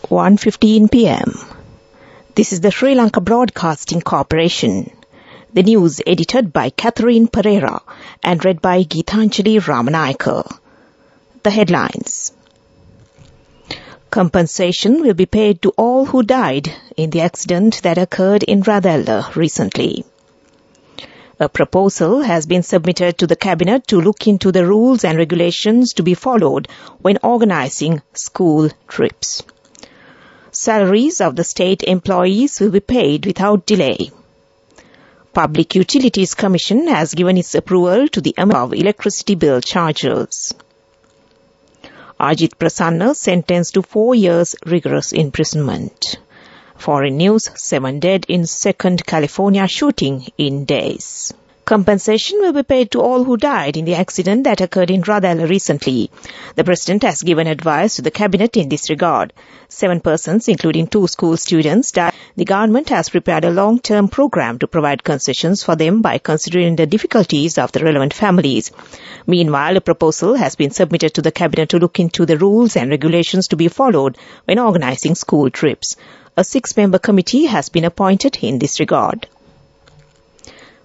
1:15 p.m. This is the Sri Lanka Broadcasting Corporation. The news edited by Catherine Pereira and read by Geethanjali Ramanayaka. The headlines. Compensation will be paid to all who died in the accident that occurred in Radella recently. A proposal has been submitted to the Cabinet to look into the rules and regulations to be followed when organising school trips. Salaries of the state employees will be paid without delay. Public Utilities Commission has given its approval to the amount of electricity bill charges. Ajit Prasanna sentenced to 4 years rigorous imprisonment. Foreign news, 7 dead in second California shooting in days. Compensation will be paid to all who died in the accident that occurred in Radella recently. The President has given advice to the Cabinet in this regard. 7 persons, including 2 school students, died. The government has prepared a long-term program to provide concessions for them by considering the difficulties of the relevant families. Meanwhile, a proposal has been submitted to the Cabinet to look into the rules and regulations to be followed when organising school trips. A 6-member committee has been appointed in this regard.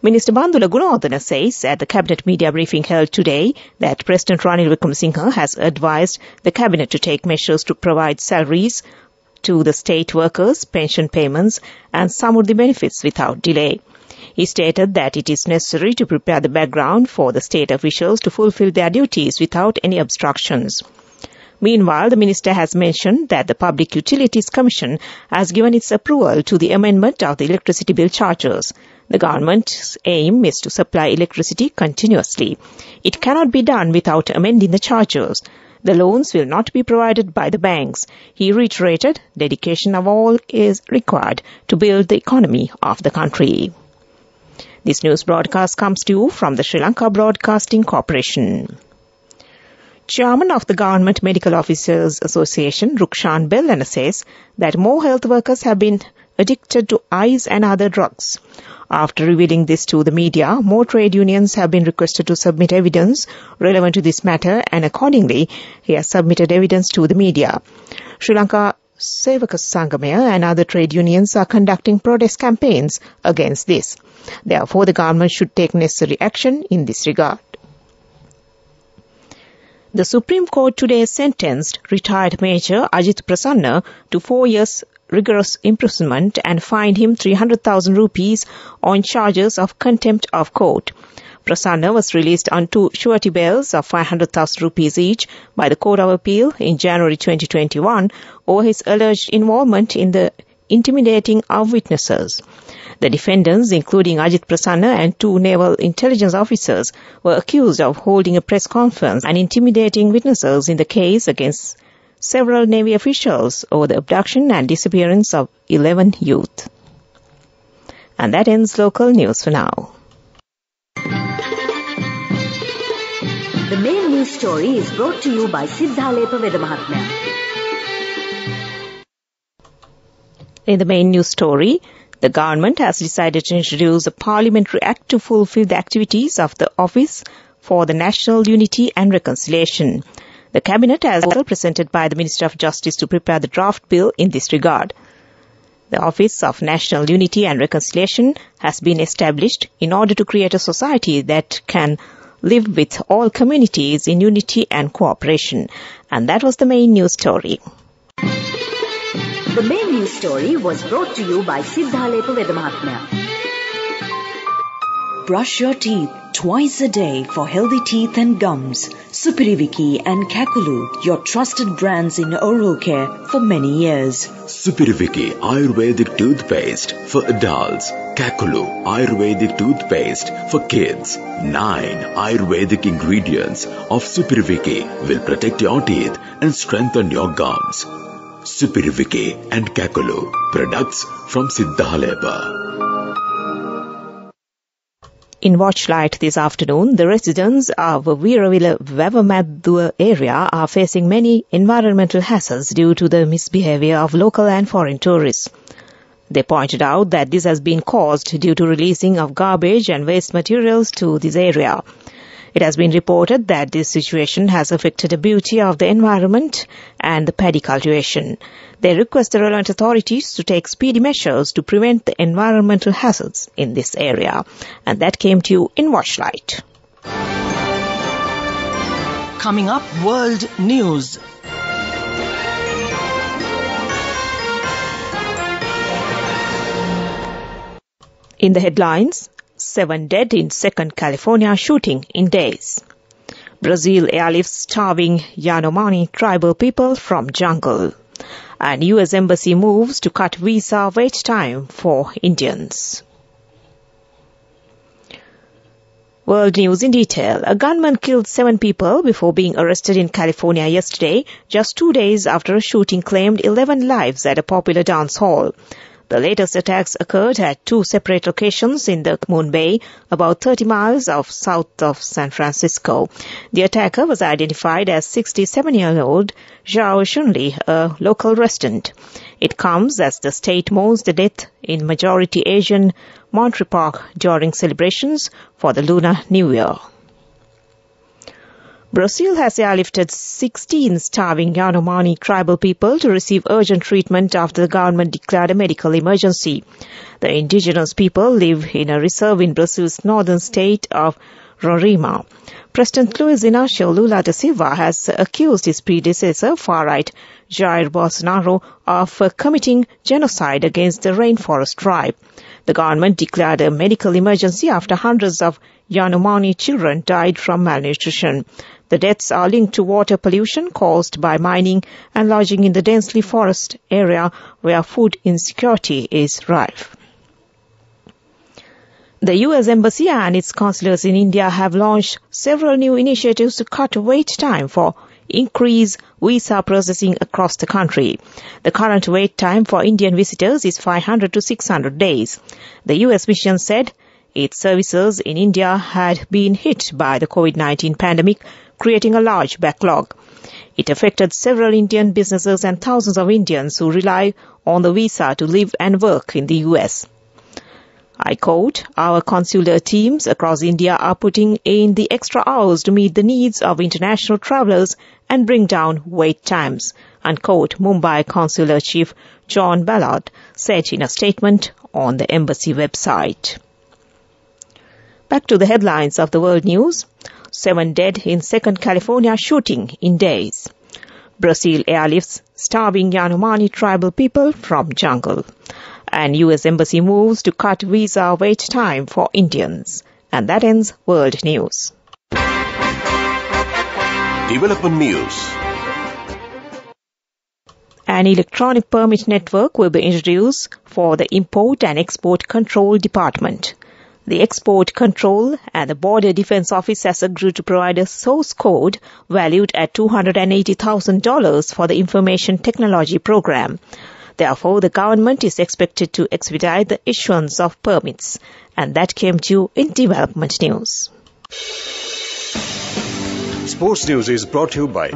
Minister Bandula Gunawardena says at the Cabinet media briefing held today that President Ranil Wickremesinghe has advised the Cabinet to take measures to provide salaries to the state workers, pension payments and samurdhi benefits without delay. He stated that it is necessary to prepare the background for the state officials to fulfill their duties without any obstructions. Meanwhile, the Minister has mentioned that the Public Utilities Commission has given its approval to the amendment of the electricity bill charges. The government's aim is to supply electricity continuously. It cannot be done without amending the charges. The loans will not be provided by the banks. He reiterated dedication of all is required to build the economy of the country. This news broadcast comes to you from the Sri Lanka Broadcasting Corporation. Chairman of the Government Medical Officers Association, Rukshan Bellana, says that more health workers have been addicted to ice and other drugs. After revealing this to the media, more trade unions have been requested to submit evidence relevant to this matter, and accordingly, he has submitted evidence to the media. Sri Lanka Sevaka Sangamaya and other trade unions are conducting protest campaigns against this. Therefore, the government should take necessary action in this regard. The Supreme Court today sentenced retired Major Ajit Prasanna to 4 years rigorous imprisonment and fined him 300,000 rupees on charges of contempt of court. Prasanna was released on 2 surety bails of 500,000 rupees each by the Court of Appeal in January 2021 over his alleged involvement in the intimidating of witnesses. The defendants, including Ajit Prasanna and 2 naval intelligence officers, were accused of holding a press conference and intimidating witnesses in the case against several Navy officials over the abduction and disappearance of 11 youth. And that ends local news for now. The main news story is brought to you by Siddhalepa Vedamahatmya. In the main news story, the government has decided to introduce a parliamentary act to fulfill the activities of the Office for the National Unity and Reconciliation. The Cabinet has also presented by the Minister of Justice to prepare the draft bill in this regard. The Office of National Unity and Reconciliation has been established in order to create a society that can live with all communities in unity and cooperation. And that was the main news story. The main news story was brought to you by Siddhalepa Vedamahatmya. Brush your teeth twice a day for healthy teeth and gums. Supiriviki and Kakulu, your trusted brands in oral care for many years. Supiriviki Ayurvedic toothpaste for adults. Kakulu Ayurvedic toothpaste for kids. 9 Ayurvedic ingredients of Supiriviki will protect your teeth and strengthen your gums. Supiriviki and Kakulu, products from Siddhalepa. In Watchlight this afternoon, the residents of Veeravilla Vavamadua area are facing many environmental hazards due to the misbehavior of local and foreign tourists. They pointed out that this has been caused due to releasing of garbage and waste materials to this area. It has been reported that this situation has affected the beauty of the environment and the paddy cultivation. They request the relevant authorities to take speedy measures to prevent the environmental hazards in this area. And that came to you in Watchlight. Coming up, World News. In the headlines, 7 dead in second California shooting in days. Brazil airlifts starving Yanomami tribal people from jungle. And US Embassy moves to cut visa wait time for Indians. World news in detail. A gunman killed 7 people before being arrested in California yesterday, just 2 days after a shooting claimed 11 lives at a popular dance hall. The latest attacks occurred at 2 separate locations in the Moon Bay, about 30 miles south of San Francisco. The attacker was identified as 67-year-old Zhao Shunli, a local resident. It comes as the state mourns the death in majority Asian Monterey Park during celebrations for the Lunar New Year. Brazil has airlifted 16 starving Yanomami tribal people to receive urgent treatment after the government declared a medical emergency. The indigenous people live in a reserve in Brazil's northern state of Roraima. President Luiz Inácio Lula da Silva has accused his predecessor, far-right Jair Bolsonaro, of committing genocide against the rainforest tribe. The government declared a medical emergency after hundreds of Yanomami children died from malnutrition. The deaths are linked to water pollution caused by mining and lodging in the densely forest area where food insecurity is rife. The US Embassy and its consulars in India have launched several new initiatives to cut wait time for increased visa processing across the country. The current wait time for Indian visitors is 500 to 600 days. The US mission said its services in India had been hit by the COVID-19 pandemic, creating a large backlog. It affected several Indian businesses and thousands of Indians who rely on the visa to live and work in the US. I quote, "Our consular teams across India are putting in the extra hours to meet the needs of international travelers and bring down wait times," unquote, Mumbai Consular Chief John Ballard said in a statement on the embassy website. Back to the headlines of the world news. 7 dead in second California shooting in days. Brazil airlifts starving Yanomami tribal people from jungle. And US Embassy moves to cut visa wait time for Indians. And that ends world news. Development news. An electronic permit network will be introduced for the Import and Export Control Department. The Export Control and the Border Defense Office has agreed to provide a source code valued at $280,000 for the Information Technology Program. Therefore, the government is expected to expedite the issuance of permits. And that came to you in development news. Sports news is brought to you by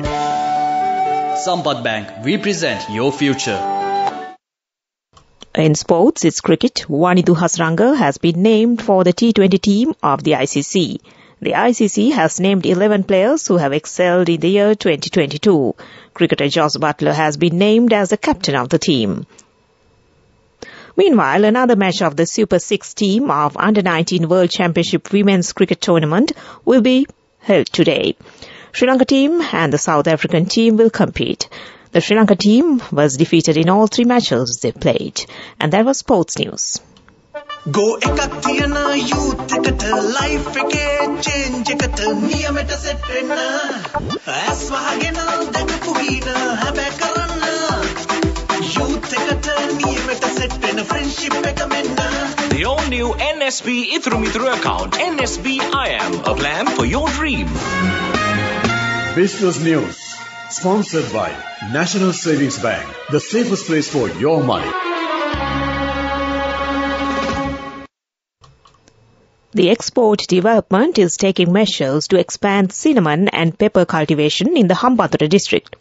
Sampath Bank. We present your future. In sports, it's cricket. Wanidhu Hasranga has been named for the T20 team of the ICC. The ICC has named 11 players who have excelled in the year 2022. Cricketer Joss Buttler has been named as the captain of the team. Meanwhile, another match of the Super 6 team of Under-19 World Championship Women's Cricket Tournament will be held today. Sri Lanka team and the South African team will compete. The Sri Lanka team was defeated in all 3 matches they played. And that was sports news. Go ekak thiyana youth eකට life එකේ change එකට නියමෙට set වෙන්න ඇස් වහගෙන දැකපු හීන හැබැයි කරන්න youth එකට නියමෙට set වෙන friendship එක මෙන්න. The all new NSB Ithru Mithru account. NSB IM, a plan for your dream. Business news sponsored by National Savings Bank, the safest place for your money. The export development is taking measures to expand cinnamon and pepper cultivation in the Hambantota district.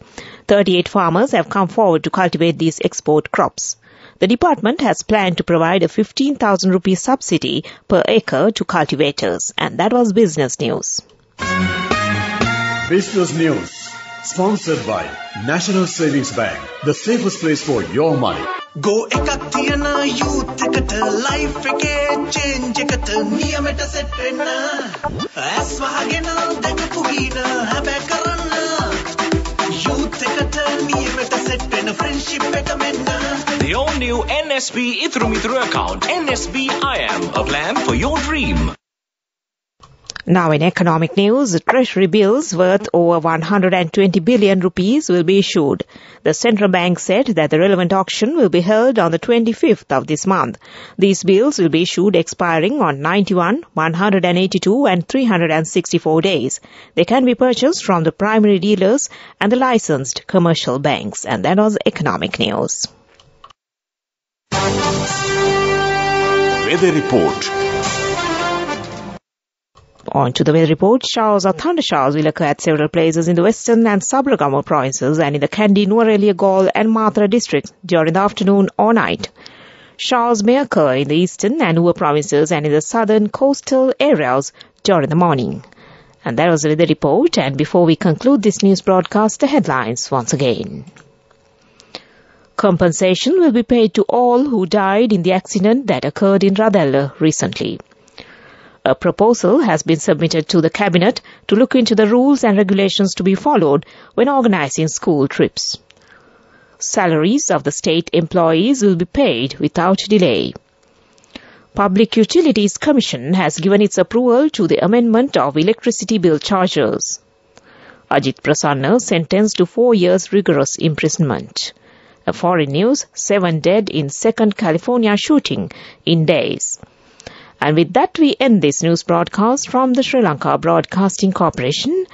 38 farmers have come forward to cultivate these export crops. The department has planned to provide a 15,000 rupee subsidy per acre to cultivators. And that was business news. Business News. Sponsored by National Savings Bank. The safest place for your money. Go එකක් තියන youth එකට life එකේ change එකට නියමෙට set වෙන්න ඇස් වහගෙන දැකපු හින හැබැයි කරන්න youth එකට නියමෙට set වෙන friendship එක මෙන්න The all-new NSB Ithru account. NSB IM, a plan for your dream. Now in economic news, treasury bills worth over 120 billion rupees will be issued. The central bank said that the relevant auction will be held on the 25th of this month. These bills will be issued expiring on 91, 182 and 364 days. They can be purchased from the primary dealers and the licensed commercial banks. And that was economic news. Weather report. On to the weather report. Showers or thunder showers will occur at several places in the western and Sabaragamu provinces and in the Kandy, Nuwara Galle and Mathura districts during the afternoon or night. Showers may occur in the eastern and Nuwa provinces and in the southern coastal areas during the morning. And that was the weather report. And before we conclude this news broadcast, the headlines once again. Compensation will be paid to all who died in the accident that occurred in Radella recently. A proposal has been submitted to the Cabinet to look into the rules and regulations to be followed when organizing school trips. Salaries of the state employees will be paid without delay. Public Utilities Commission has given its approval to the amendment of electricity bill charges. Ajit Prasanna sentenced to 4 years rigorous imprisonment. A foreign news, 7 dead in second California shooting in days. And with that, we end this news broadcast from the Sri Lanka Broadcasting Corporation.